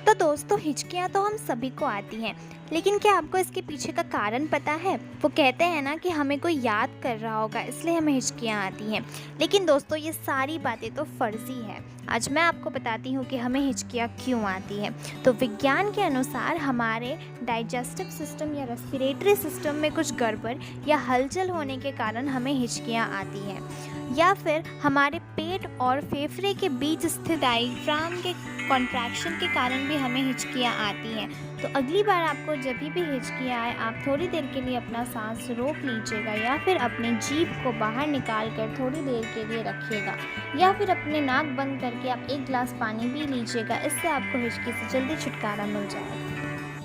तो दोस्तों, हिचकियाँ तो हम सभी को आती हैं, लेकिन क्या आपको इसके पीछे का कारण पता है? वो कहते हैं ना कि हमें कोई याद कर रहा होगा, इसलिए हमें हिचकियाँ आती हैं। लेकिन दोस्तों, ये सारी बातें तो फर्जी है। आज मैं आपको बताती हूँ कि हमें हिचकियाँ क्यों आती हैं। तो विज्ञान के अनुसार हमारे डाइजेस्टिव सिस्टम या रेस्पिरेटरी सिस्टम में कुछ गड़बड़ या हलचल होने के कारण हमें हिचकियाँ आती हैं, या फिर हमारे पेट और फेफड़े के बीच स्थित डायफ्राम के कॉन्ट्रैक्शन के कारण भी हमें हिचकियाँ आती हैं। तो अगली बार आपको जब भी हिचकियाँ आए, आप थोड़ी देर के लिए अपना सांस रोक लीजिएगा, या फिर अपनी जीभ को बाहर निकाल कर थोड़ी देर के लिए रखिएगा, या फिर अपने नाक बंद करके आप एक गिलास पानी पी लीजिएगा। इससे आपको हिचकी से जल्दी छुटकारा मिल जाएगा।